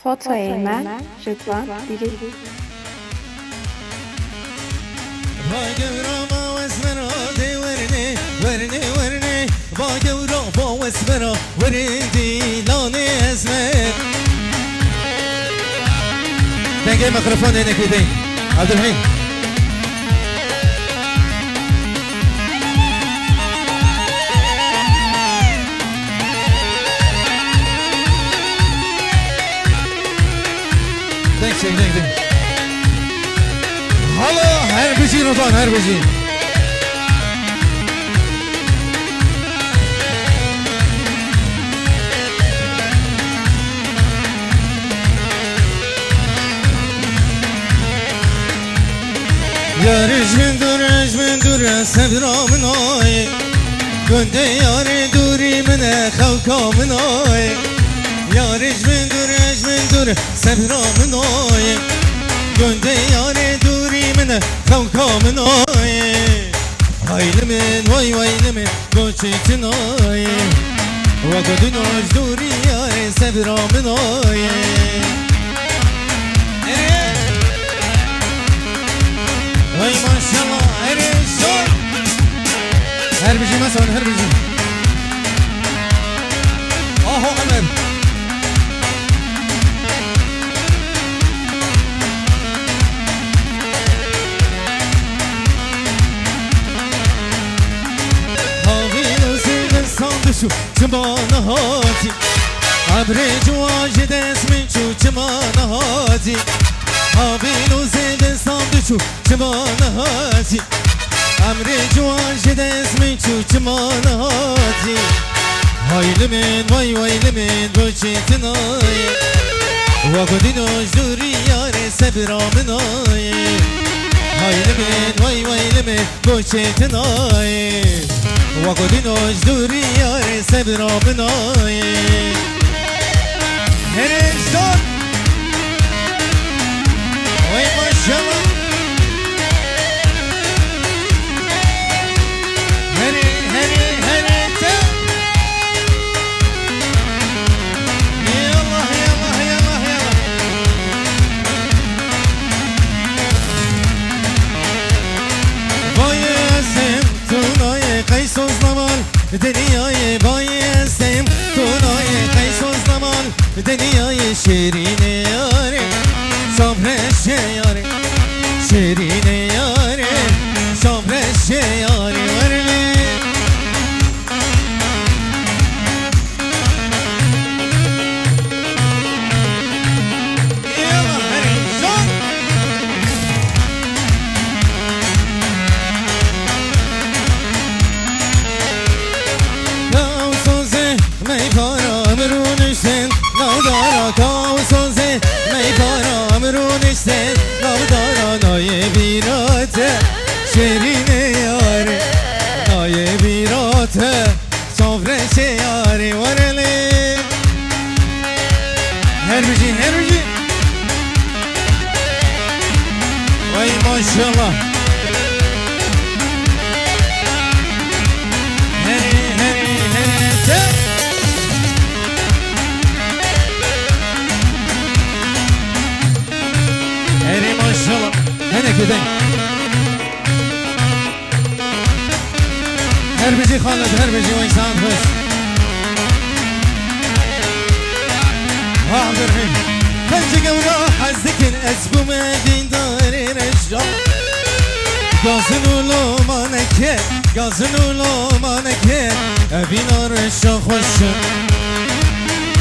fotoğrafı من رضوان دیری باگورا با اسمرا دی ورنه ورنه ورنه باگورا با اسمرا وردی لانه اسمر دنگه میکروفون اینه که دین عبدالحیم دنگ چه دنگ دنگ حالا هر بجی رضوان هر بجی یار اجمن دور سبرامن آی گنده یار دوری من خوکامن آی یار اجمن دور سبرامن آی گنده یار دوری من خوکامن آی وایل من وایل من گوچیتن آی وقدن آج دوری یار سبرامن آی وای ماشالله هرشون هر بجی مثلا هر بجی آهو عمر هاویل و زیبن ساندشو چمانه هاتی عبر جواج دست من چو چمانه هاتی هاویل و زیبن ساندشو چمانه هاتی عمر جواج دست من چو چمانه هاتی هایل من وایل من بچیتن آی وقتی نوش دوری یار سبرامن آی هایل من وایل من بچیتن آی وقتی نوش دوری یار سبرامن آی هرشتون وای ماشالله دنیای بایستیم دنیای قیس و زمان دنیای شیرین یاره صبرش یاره شیرین یاره صبرش یاره ورمی sen navdara naye birate şerine yare naye birate sofreşe yare varele her biri vay maşallah هنه كده هر بيجي خالد هر بيجي ويسان بس عبد الرحيم خلجي قورا حزك الاسبو مدين دار رجال قازن ولومانك قازن ولومانك ابينا رشا خوش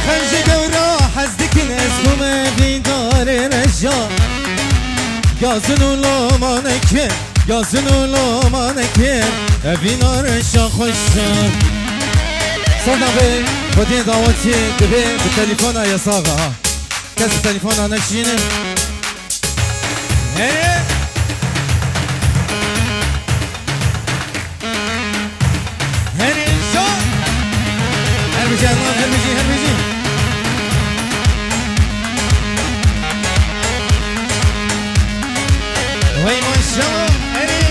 خلجي قورا حزك الاسبو مدين دار رجال Yazın ulamaneke, yazın ulamaneke Evin arşa خوشم صدق خودی دعوتی دبی به تلفن یساقه ها کسی تلفن نشینه هری شو هر بجی الله هر بجی وای ماشالله هری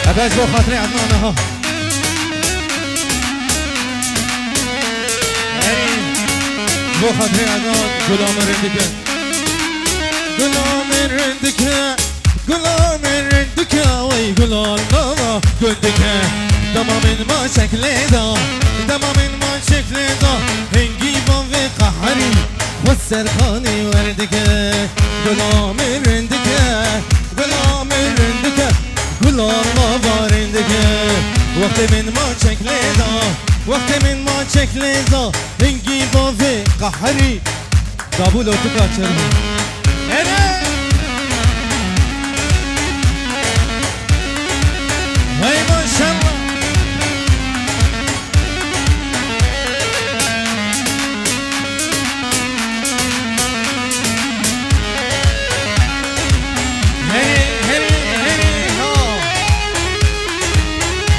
اباش بو خاطري عدنان ها بو خاطر ادان غلام رندکه غلام رندکه غلام رندکه وی غلام بابا گندکه دمام ما شکل دا دمام ما شکل دا هنگی با و قهری خود سرخانی وردکه غلام رندکه غلام رندکه غلام بابا رندکه وقت من ما شکل دا وقت من ما شکل دا هنگی با و قهری قبول و تکا چرمی هی ماشالله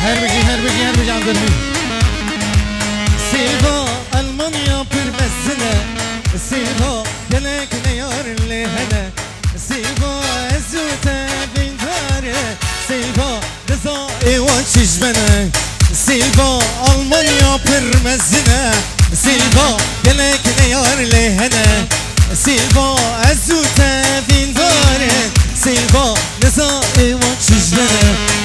هر بگی هم درمی سیلوا المانیا پر بزنه سیلوا گلک نیار لهنه سیلوا ازوته بینداره سیلوا رضا ایوان چشمنه سیلوا المانیا پر مزنه سیلوا گلک نیار لهنه سیلوا ازوته بینداره سیلوا رضا ایوان چشمنه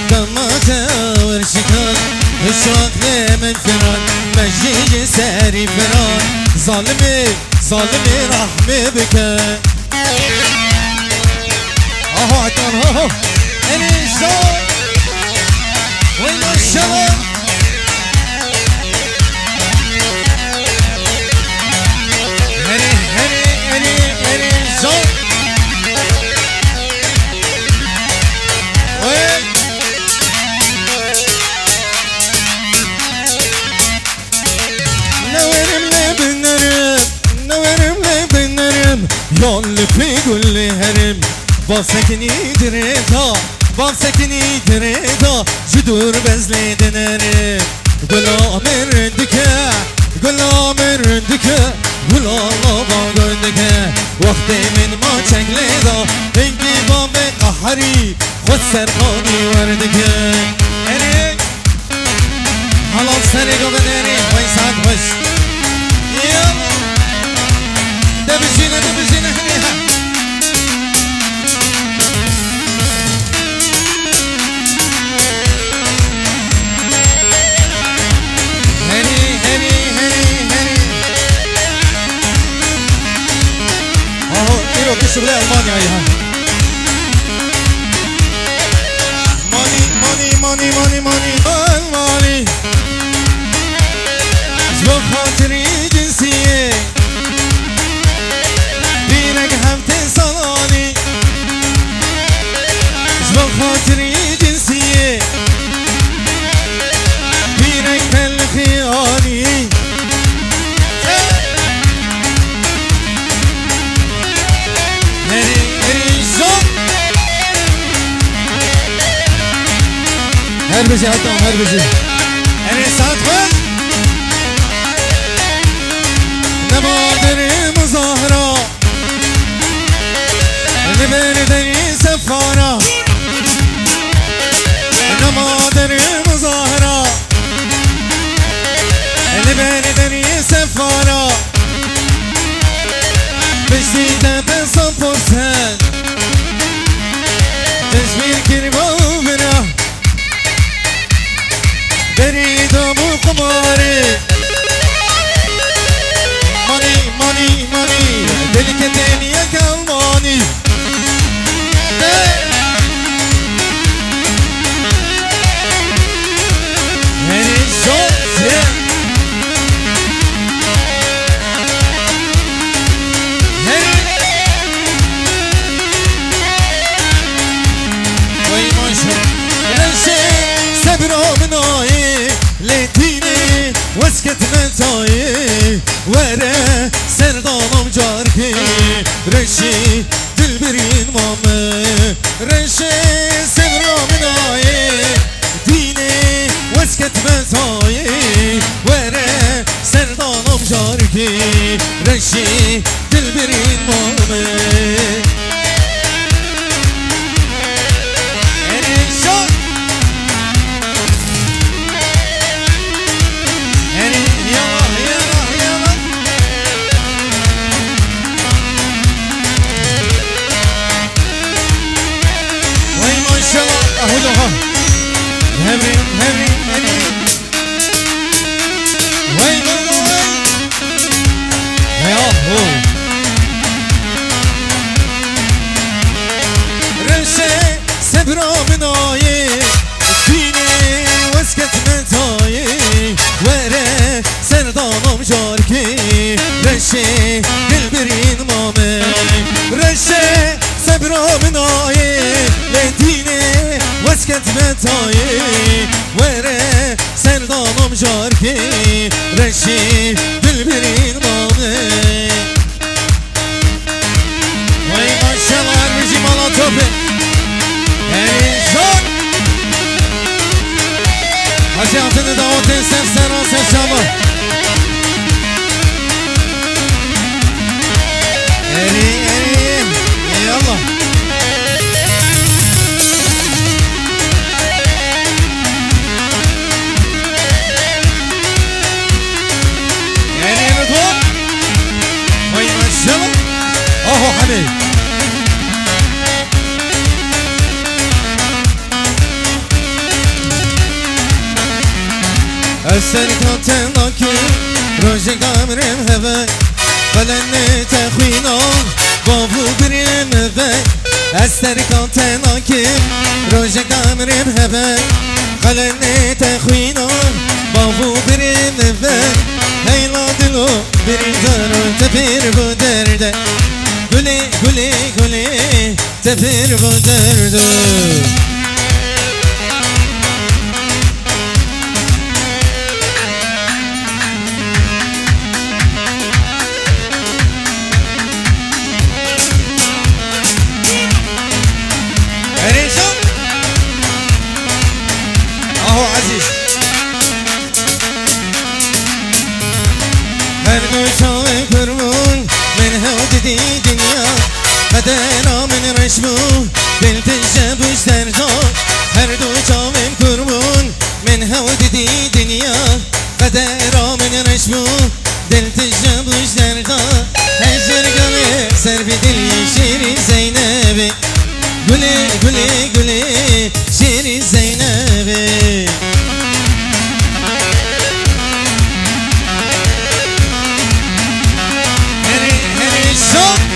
دماغه ورشکان شاخ من فران مجیج سری فران ظالمی رحمه بکن آها اتان ها انیشان وی ماشالله انیشان ياللي في كل هرم بافسكني دريتا بافسكني دريتا جدور بزلي دنرم غلام رندكه غلام رندكه غلام باغندكه وقت من ما چنگلی دا هنگی بام قهری خود سرخانی وردكه اريك حلال سرقو بدري ويساد خوش يلا دبجينا هنيها هني اهو ايرو كشغل المانيا ايها ماني جو خاطري جنسيه خاطري جنسية بينك بالخياني هربجي عطام هربجي أنا ساتخل نبادر مظاهرة نبردني سفارة نمادر مظاهرة نبردني سفارة بجديدة بصفورتان تجميل كربو برا بريد ابو قماري ماني دلكتين يا كالماني واسكت متاي ورا سردانم جاركي رشي دلبرين ماما رشي سبرامناي ديني واسكت متاي ورا سردانم جاركي رشي دلبرين ماما دلبرین مامه رشه سبرا منایه لدینه وسکت بتایه وره سردامم جارکی رشی دلبرین مامه وای ماشالله هر بجی مالا توپه هریشان حاجی عبدالله دعوت سر سر شما هری يلا يعني نطول وي ما شاء الله اهو حبيبي السرقة تناكي روجك عمرم هباي فلن تخوينا بابو بريم هباي السرقة تناكي روجك عمرم هباي فلن تخوينا بابو بريم هباي هيلا دلو بريم دارو تفير بو درده قولي قولي قولي تفير بو درده بدنا من رشمو دل تجابش درجان هر دو جامم کرمون من هود دی دنیا بدنا من رشمو دل تجابش درجان هجر گله سر بی دل شیری زینبی گله گله گله شیری زینبی هری شد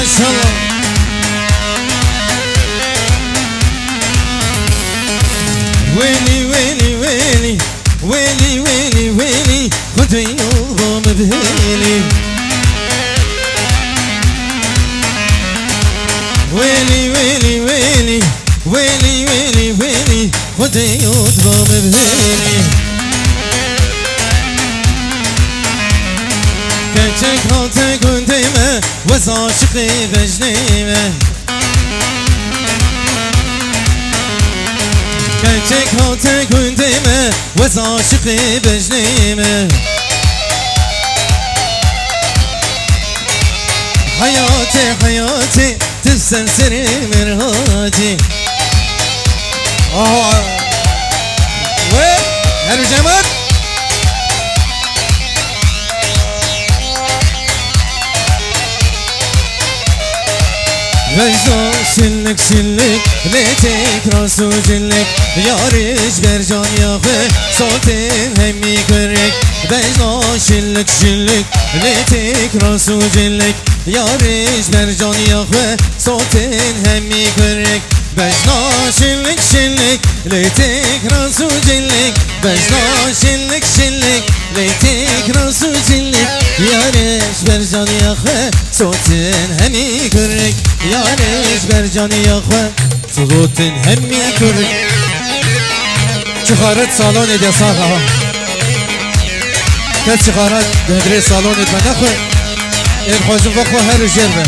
Maşallah Veli veli veli Veli veli veli Kutu yolum bheli Veli veli veli Veli veli veli Kutu yolum bheli Gerçek haltı gündeme Vaz aşıkı vecnime Gerçek haltı gündeme Vaz aşıkı vecnime Hayatı hayatı Tüssen seni merhati Ve her cemaat Vecdan şillik şillik Letek rasu cillik Yarış bercan yağı Sotin hemmi kırık Vecdan şillik şillik Letek rasu cillik Yarış bercan yağı Sotin hemmi kırık Vecdan şillik şillik Letek rasu cillik Vecdan şillik şillik Letek rasu cillik Yarış bercan yağı Sotin hemmi kırık Yarış bercan yağı Sotin hemmi kırık Çıkarıt salon ede sağa Kes çıkarıt döndüre salon etme ne koy El hocam bakma her üzerine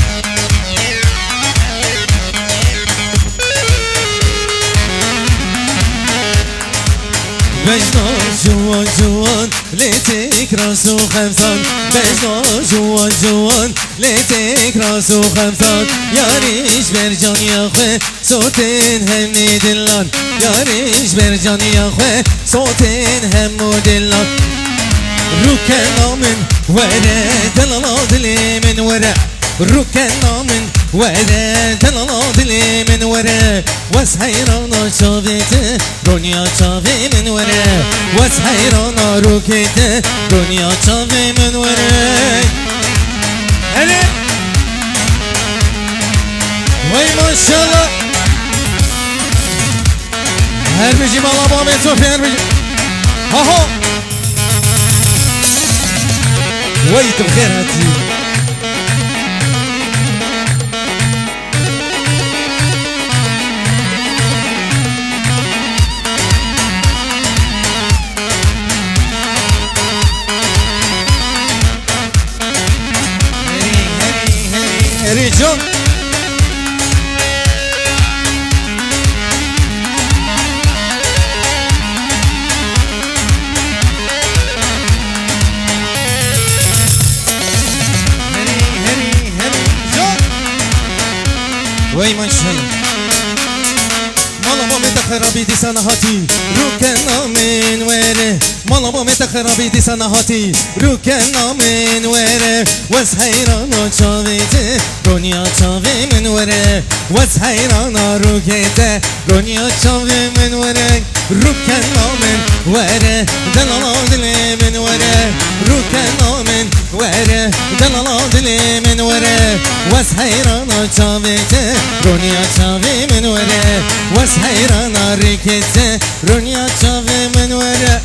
Vecdan جوان جوان ليتك راسو خمسان بجنا جوان جوان ليتك راسو خمسان ياريش برجان يا خوي صوتين هم دلان ياريش برجان يا خوي صوتين هم دلان ركنا من ورا دلال دلي من ورا ركنا من ورا دلال دلي من ورا وسحيرانا شافت دنيا شافي من ورا وسحيرانا ركت دنيا شافي من ورا هلا وي ما شاء الله بيجي مالا بابي سفيان بيجي هاهو ويت بخير هاتي هري جون وي من شي مالا بامي تخربي دي سنهاتي روكنا من وره مالا بامي تخربي دي سنهاتي روكنا من وره وز حيرانا چاويته دنيا چاوي من وره وز حيرانا روكته دنيا چاوي من وره روكنا من وره دلالا دلي من وره روكنا من وره دلالا دلي من وره وز حيرانا چاويته دنيا چاوي من وره وز حيرانا ركته دنيا چاوي من وره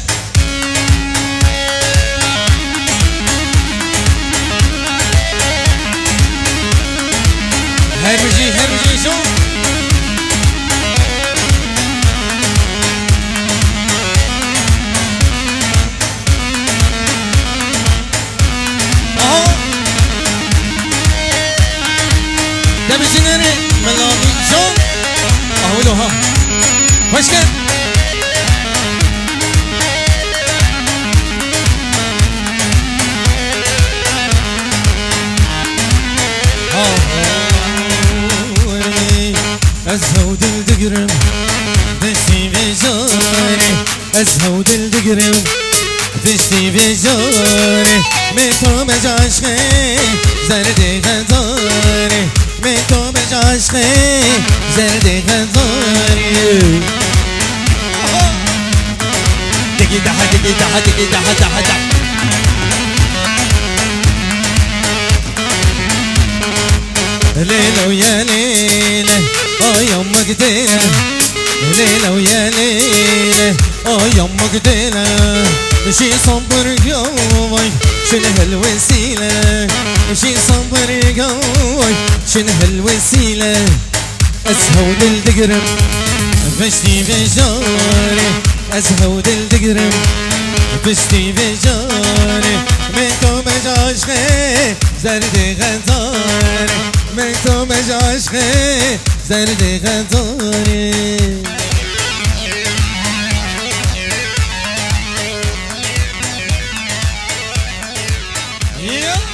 هرجي شو ده بجنري ملامي شو اهولو ها خوش كن أزهود الدقرم دشتي بجاري أزهود الدقرم دشتي بجاري ميتو بجاشخي زردي غزاري ميتو بجاشخي زردي غزاري دقي دحا دقي دحا دقي دحا دحا دحا ليلة ويا ليلة يمك ديلة ليلة ويا ليلة يمك ديلة شي صبر قوي شنو هالوسيلة شي صبر قوي شنو هالوسيلة أزهود الدقرم بشتي بجاري أزهود الدقرم بشتي بجاري منكم بجاشخي زردي غزاري منكم بجاشخي زردي غزاري Yeah.